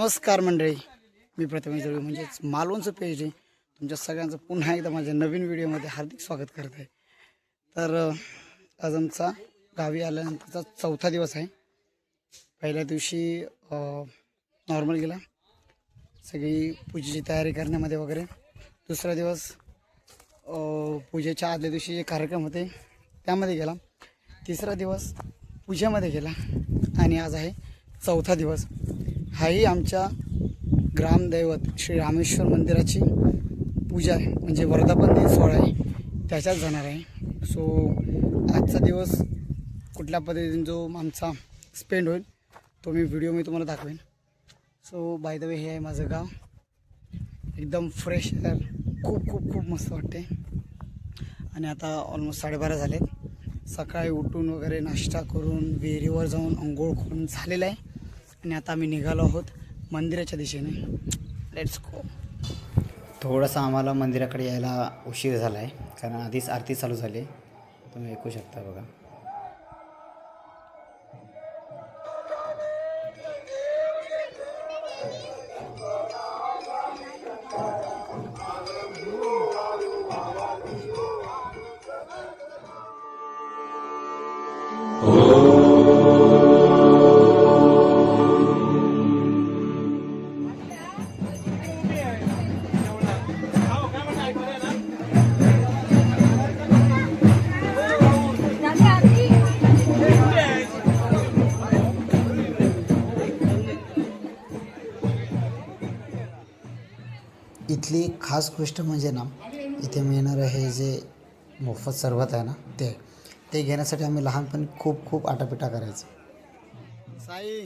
नमस्कार मंडळी, मी प्रथमेश दळवी म्हणजेच मालवणचं पेज आहे. तुमच्या सगळ्यांचं पुन्हा एकदा माझ्या नवीन व्हिडिओमध्ये हार्दिक स्वागत करत आहे. तर आज आमचा गावी आल्यानंतरचा चौथा दिवस आहे. पहिल्या दिवशी नॉर्मल गेला, सगळी पूजेची तयारी करण्यामध्ये वगैरे. दुसरा दिवस पूजेच्या आदल्या दिवशी जे कार्यक्रम होते त्यामध्ये गेला. तिसरा दिवस पूजेमध्ये गेला आणि आज आहे चौथा दिवस. हाही आमच्या ग्रामदैवत श्री रामेश्वर मंदिराची पूजा आहे, म्हणजे वर्धापन दिन सोहळा आहे, त्याच्यात जाणार आहे. सो आजचा दिवस कुठल्या पद्धतीने जो आमचा स्पेंड होईल तो मी व्हिडिओ मी तुम्हाला दाखवेन. सो बाय द वे, हे आहे माझं गाव. एकदम फ्रेश एअर, खूप खूप खूप मस्त वाटते. आणि आता ऑलमोस्ट 12:30 झालेत. सकाळी उठून वगैरे नाश्ता करून विहिरीवर जाऊन अंघोळ करून झालेला आहे आणि आता आम्ही निघालो आहोत मंदिराच्या दिशेने. Let's go. थोडासा आम्हाला मंदिराकडे यायला उशीर झाला आहे, कारण आधीच आरती चालू झाली, तुम्ही ऐकू शकता बघा. इथली खास गोष्ट म्हणजे ना, इथे मिळणारं हे जे मोफत सरबत आहे ना, ते घेण्यासाठी आम्ही लहानपणी खूप खूप आटापिटा करायचो. साई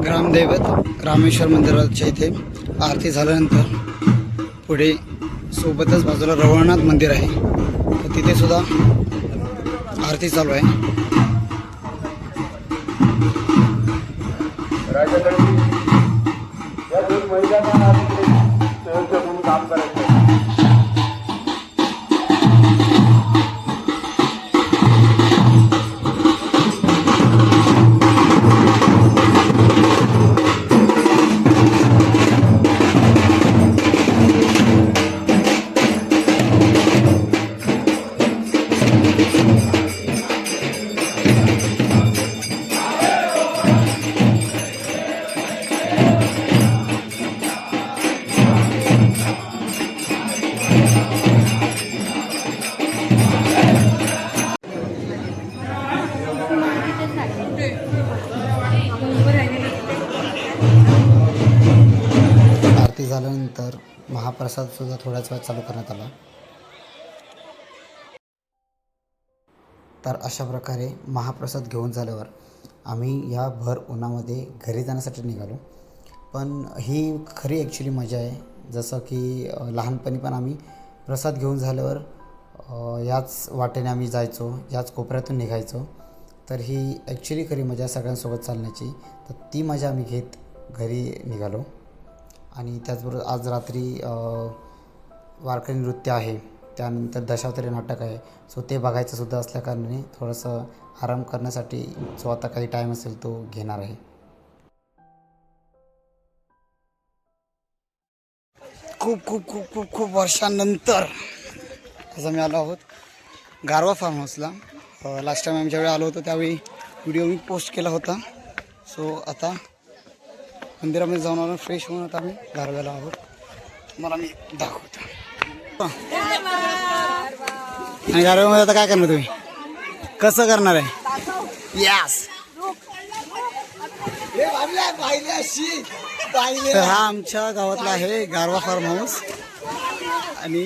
ग्रामदैवत रामेश्वर मंदिराच्या इथे आरती झाल्यानंतर पुढे सोबतच बाजूला रवळनाथ मंदिर आहे, तर तिथे सुद्धा आरती चालू आहे. काम करायचं. आरती झाल्यानंतर महाप्रसाद सुद्धा थोड्याच वेळात चालू करण्यात आला. तर अशा प्रकारे महाप्रसाद घेऊन झाल्यावर आम्ही या भर उन्हामध्ये घरी जाण्यासाठी निघालो. पण ही खरी ॲक्च्युली मजा आहे. जसं की लहानपणी पण आम्ही प्रसाद घेऊन झाल्यावर याच वाटेने आम्ही जायचो, याच कोपऱ्यातून निघायचो. तर ही ॲक्च्युली खरी मजा सगळ्यांसोबत चालण्याची. तर ती मजा आम्ही घेत घरी निघालो. आणि त्याचबरोबर आज रात्री वारकरी नृत्य आहे, त्यानंतर दशावतारी नाटक आहे. सो ते बघायचं सुद्धा असल्याकारणाने थोडंसं आराम करण्यासाठी जो आता काही टाईम असेल तो घेणार आहे. खूप खूप खूप खूप खूप वर्षांनंतर आज आम्ही आलो आहोत गारवा फार्म हाऊसला. लास्ट टाईम आम्ही ज्यावेळी आलो होतो त्यावेळी व्हिडिओ मी पोस्ट केला होता. सो आता मंदिरामध्ये जाऊन आलो, फ्रेश होऊन आता आम्ही गारव्याला आहोत. तुम्हाला मी दाखवतो. आणि गारव्यामध्ये आता काय करणार तुम्ही, कसं करणार आहे? यस. तर हा आमच्या गावातला आहे गारवा फार्म हाऊस आणि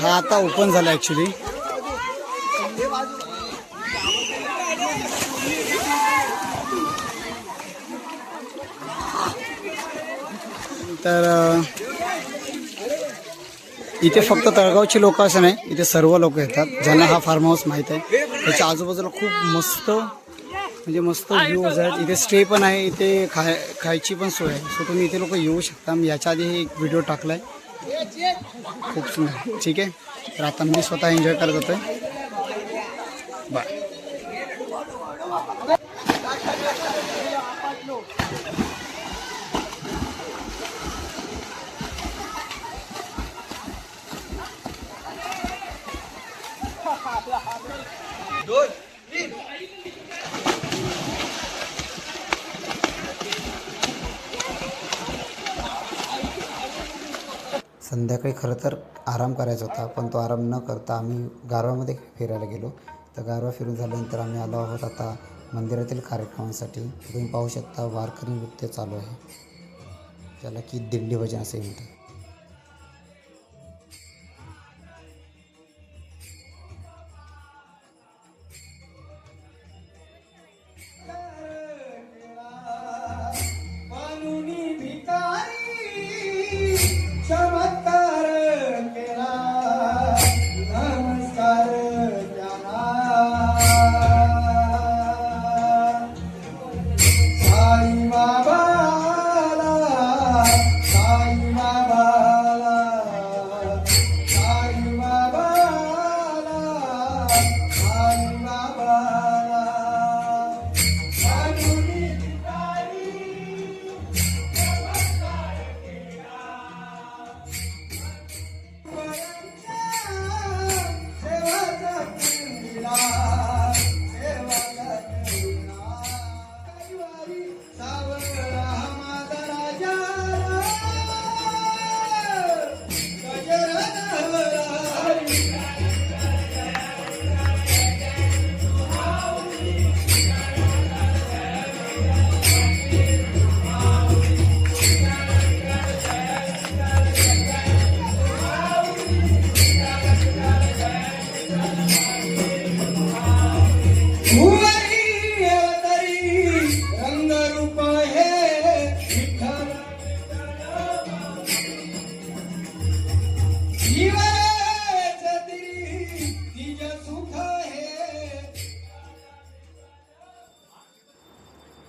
हा आता ओपन झाला ॲक्च्युली. तर इथे फक्त तळगावची लोक असं नाही, इथे सर्व लोक येतात ज्यांना हा फार्म हाऊस माहीत आहे. त्याच्या आजूबाजूला खूप मस्त म्हणजे मस्त व्ह्यूज आहेत. इथे स्टे पण आहे, इथे खायची पण सोय आहे. सो तुम्ही इथे लोक येऊ शकता. मी याच्या आधी एक व्हिडिओ टाकला आहे, खूप सुंदर. ठीक आहे, तर आता मी स्वतः एन्जॉय करत होतो. बाय. संध्याकाळी खरं तर आराम करायचा होता, पण तो आराम न करता आम्ही गारवामध्ये फिरायला गेलो. तर गारवा फिरून झाल्यानंतर आम्ही आलो आहोत आता मंदिरातील कार्यक्रमासाठी. तुम्ही पाहू शकता वारकरी नृत्य चालू आहे, ज्याला की दिंडी भजन असे म्हणतात.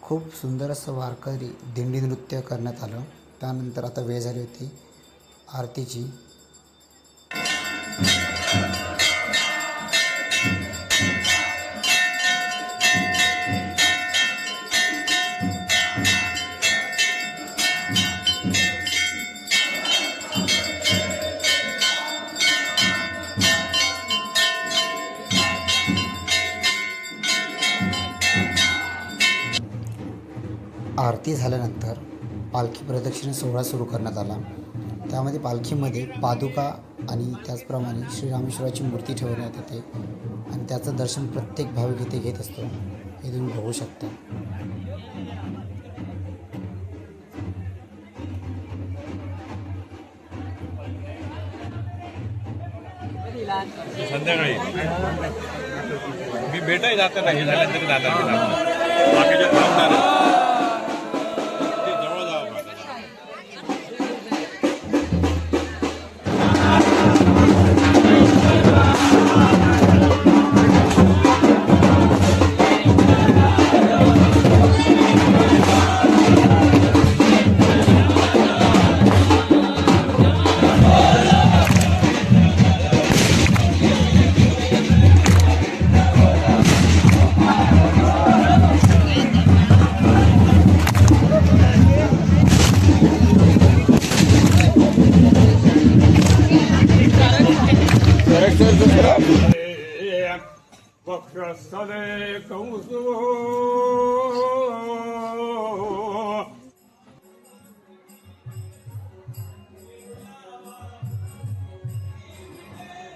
खूप सुंदर असं वारकरी दिंडी नृत्य करण्यात आलं. त्यानंतर आता वेळ झाली होती आरतीची. आरती झाल्यानंतर पालखी प्रदक्षिणा सोहळा सुरू करण्यात आला. त्यामध्ये पालखीमध्ये पादुका आणि त्याचप्रमाणे श्रीरामेश्वराची मूर्ती ठेवण्यात येते आणि त्याचं दर्शन प्रत्येक भाविक इथे घेत असतो, हे तुम्ही बघू शकता. संध्याकाळी मी भेटाय जात नाही झाल्यानंतर जातात बाकीच्या थांबणार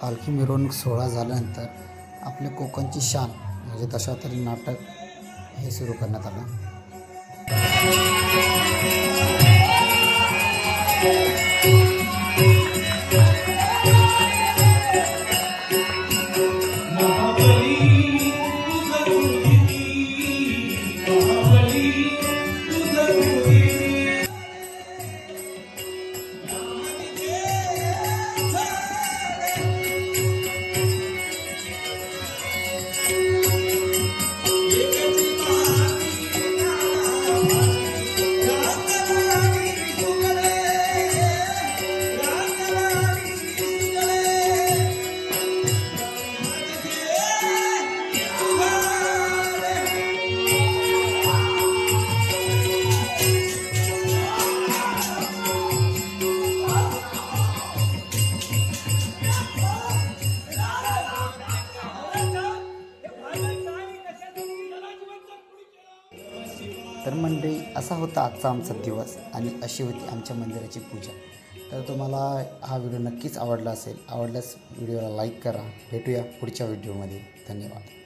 पालखी मिरवणूक सोहळा झाल्यानंतर आपले कोकणची शान म्हणजे दशावतारी नाटक हे सुरू करण्यात आलं. तर मंडळी असा होता आजचा आमचा दिवस आणि अशी होती आमच्या मंदिराची पूजा. तर तुम्हाला हा व्हिडिओ नक्कीच आवडला असेल. आवडल्यास व्हिडिओला लाईक करा. भेटूया पुढच्या व्हिडिओमध्ये. धन्यवाद.